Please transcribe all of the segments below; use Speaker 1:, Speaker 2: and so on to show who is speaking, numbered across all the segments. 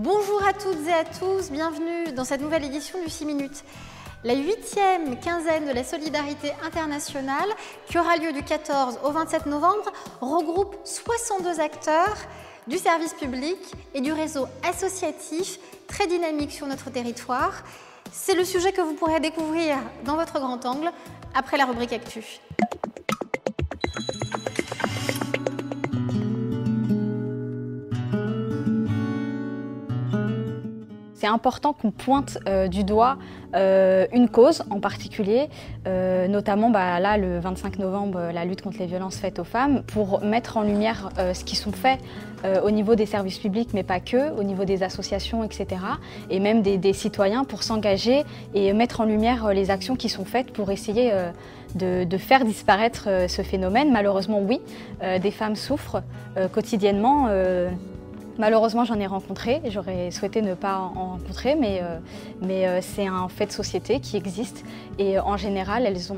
Speaker 1: Bonjour à toutes et à tous, bienvenue dans cette nouvelle édition du 6 minutes. La 8e quinzaine de la solidarité internationale, qui aura lieu du 14 au 27 novembre, regroupe 62 acteurs du service public et du réseau associatif très dynamique sur notre territoire. C'est le sujet que vous pourrez découvrir dans votre grand angle après la rubrique Actu.
Speaker 2: C'est important qu'on pointe du doigt une cause en particulier, notamment là, le 25 novembre, la lutte contre les violences faites aux femmes, pour mettre en lumière ce qui sont faits au niveau des services publics, mais pas que, au niveau des associations, etc. Et même des citoyens pour s'engager et mettre en lumière les actions qui sont faites pour essayer de faire disparaître ce phénomène. Malheureusement, oui, des femmes souffrent quotidiennement. Malheureusement, j'en ai rencontré, j'aurais souhaité ne pas en rencontrer, mais c'est un fait de société qui existe. Et en général, elles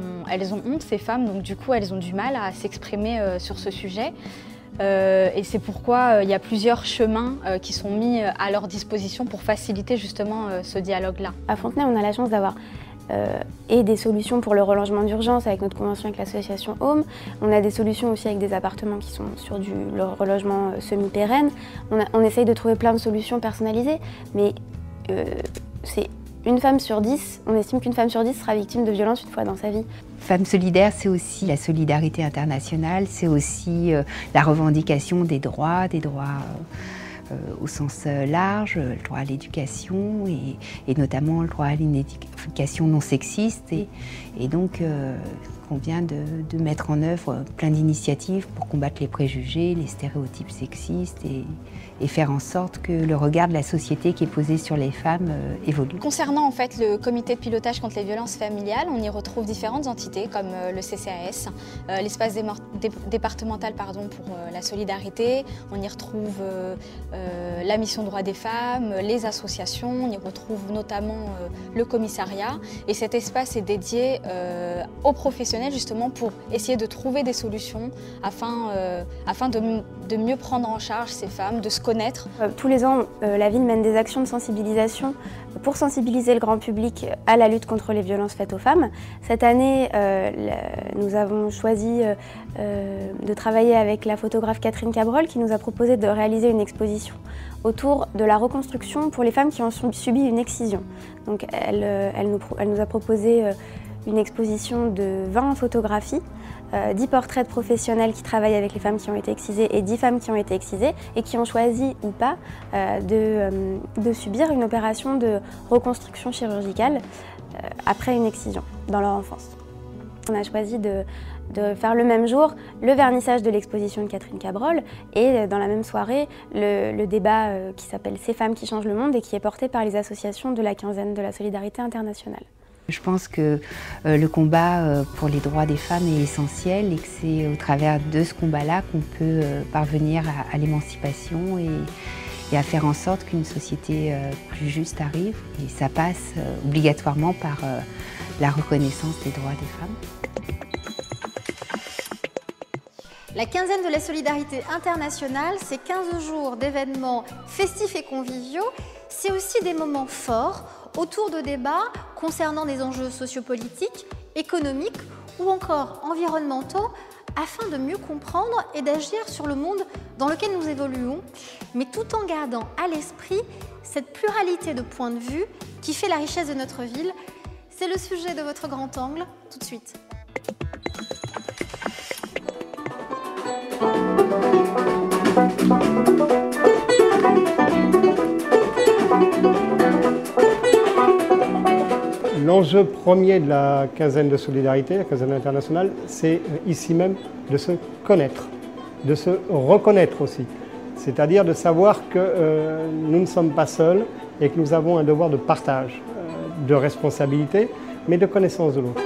Speaker 2: ont honte, ces femmes, donc du coup, elles ont du mal à s'exprimer sur ce sujet. Et c'est pourquoi il y a plusieurs chemins qui sont mis à leur disposition pour faciliter justement ce dialogue-là.
Speaker 3: À Fontenay, on a la chance d'avoir et des solutions pour le relogement d'urgence avec notre convention avec l'association Home. On a des solutions aussi avec des appartements qui sont sur le relogement semi-pérenne. On essaye de trouver plein de solutions personnalisées, mais c'est une femme sur 10, on estime qu'une femme sur 10 sera victime de violences une fois dans sa vie.
Speaker 4: Femmes solidaires, c'est aussi la solidarité internationale, c'est aussi la revendication des droits au sens large, le droit à l'éducation et notamment le droit à une éducation non sexiste. Et donc, on vient de mettre en œuvre plein d'initiatives pour combattre les préjugés, les stéréotypes sexistes et faire en sorte que le regard de la société qui est posé sur les femmes évolue.
Speaker 2: Concernant en fait le comité de pilotage contre les violences familiales, on y retrouve différentes entités comme le CCAS, l'espace départemental pour la solidarité, on y retrouve la mission droits des femmes, les associations, on y retrouve notamment le commissariat, et cet espace est dédié aux professionnels justement pour essayer de trouver des solutions afin de mieux prendre en charge ces femmes, de se connaître.
Speaker 3: Tous les ans, la ville mène des actions de sensibilisation pour sensibiliser le grand public à la lutte contre les violences faites aux femmes. Cette année, nous avons choisi de travailler avec la photographe Catherine Cabrol qui nous a proposé de réaliser une exposition autour de la reconstruction pour les femmes qui ont subi une excision. Donc elle nous a proposé une exposition de 20 photographies, 10 portraits de professionnels qui travaillent avec les femmes qui ont été excisées et 10 femmes qui ont été excisées et qui ont choisi ou pas de subir une opération de reconstruction chirurgicale après une excision dans leur enfance. On a choisi de faire le même jour le vernissage de l'exposition de Catherine Cabrol et dans la même soirée le débat qui s'appelle « Ces femmes qui changent le monde » et qui est porté par les associations de la quinzaine de la solidarité internationale.
Speaker 4: Je pense que le combat pour les droits des femmes est essentiel et que c'est au travers de ce combat-là qu'on peut parvenir à l'émancipation et à faire en sorte qu'une société plus juste arrive. Et ça passe obligatoirement par la reconnaissance des droits des femmes.
Speaker 1: La quinzaine de la solidarité internationale, c'est 15 jours d'événements festifs et conviviaux. C'est aussi des moments forts autour de débats concernant des enjeux sociopolitiques, économiques ou encore environnementaux afin de mieux comprendre et d'agir sur le monde dans lequel nous évoluons, mais tout en gardant à l'esprit cette pluralité de points de vue qui fait la richesse de notre ville. C'est le sujet de votre grand angle, tout de suite.
Speaker 5: L'enjeu premier de la quinzaine de solidarité, la quinzaine internationale, c'est ici même de se connaître, de se reconnaître aussi. C'est-à-dire de savoir que nous ne sommes pas seuls et que nous avons un devoir de partage, de responsabilité, mais de connaissance de l'autre.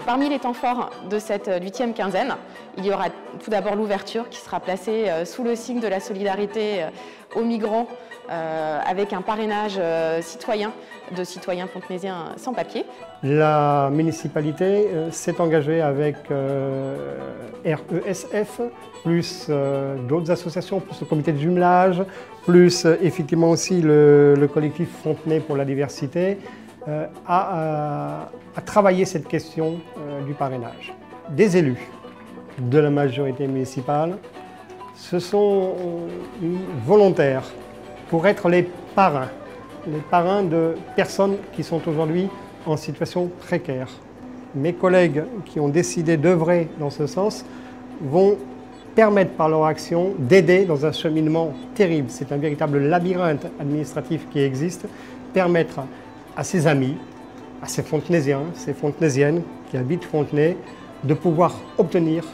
Speaker 6: Parmi les temps forts de cette 8e quinzaine, il y aura tout d'abord l'ouverture qui sera placée sous le signe de la solidarité aux migrants avec un parrainage citoyen de citoyens fontenaisiens sans papier.
Speaker 5: La municipalité s'est engagée avec RESF, plus d'autres associations, plus le comité de jumelage, plus effectivement aussi le collectif Fontenay pour la diversité, à travailler cette question du parrainage. Des élus de la majorité municipale se sont mis volontaires pour être les parrains de personnes qui sont aujourd'hui en situation précaire. Mes collègues qui ont décidé d'œuvrer dans ce sens vont permettre par leur action d'aider dans un cheminement terrible. C'est un véritable labyrinthe administratif qui existe, permettre à ses amis, à ces fontenaisiens, ces fontenaisiennes qui habitent Fontenay, de pouvoir obtenir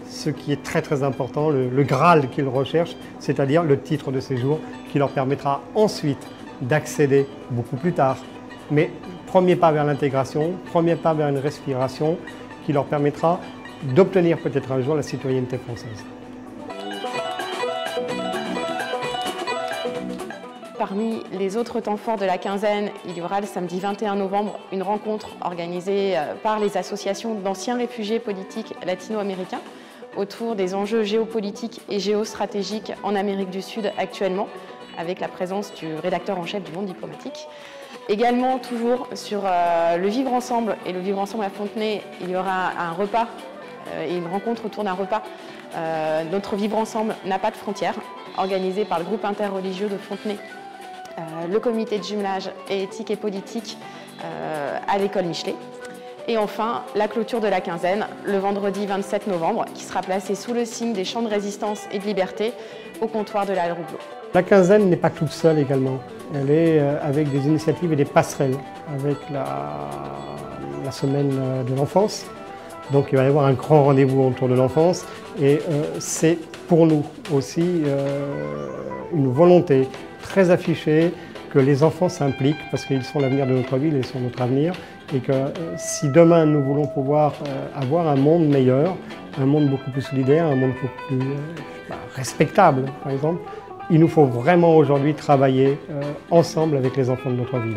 Speaker 5: ce qui est très très important, le Graal qu'ils recherchent, c'est-à-dire le titre de séjour qui leur permettra ensuite d'accéder beaucoup plus tard. Mais premier pas vers l'intégration, premier pas vers une respiration qui leur permettra d'obtenir peut-être un jour la citoyenneté française.
Speaker 6: Parmi les autres temps forts de la quinzaine, il y aura le samedi 21 novembre une rencontre organisée par les associations d'anciens réfugiés politiques latino-américains autour des enjeux géopolitiques et géostratégiques en Amérique du Sud actuellement, avec la présence du rédacteur en chef du Monde diplomatique. Également, toujours sur le vivre ensemble et le vivre ensemble à Fontenay, il y aura un repas et une rencontre autour d'un repas. Notre vivre ensemble n'a pas de frontières, organisé par le groupe interreligieux de Fontenay, le comité de jumelage et éthique et politique à l'école Michelet. Et enfin, la clôture de la quinzaine, le vendredi 27 novembre, qui sera placée sous le signe des champs de résistance et de liberté au comptoir de la Halle Roublot.
Speaker 5: La quinzaine n'est pas toute seule également. Elle est avec des initiatives et des passerelles, avec la semaine de l'enfance. Donc il va y avoir un grand rendez-vous autour de l'enfance et c'est pour nous aussi une volonté très affichée que les enfants s'impliquent parce qu'ils sont l'avenir de notre ville et ils sont notre avenir. Et que si demain nous voulons pouvoir avoir un monde meilleur, un monde beaucoup plus solidaire, un monde beaucoup plus respectable par exemple, il nous faut vraiment aujourd'hui travailler ensemble avec les enfants de notre ville.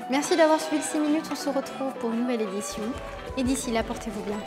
Speaker 1: Merci d'avoir suivi le 6 minutes, on se retrouve pour une nouvelle édition. Et d'ici là, portez-vous bien.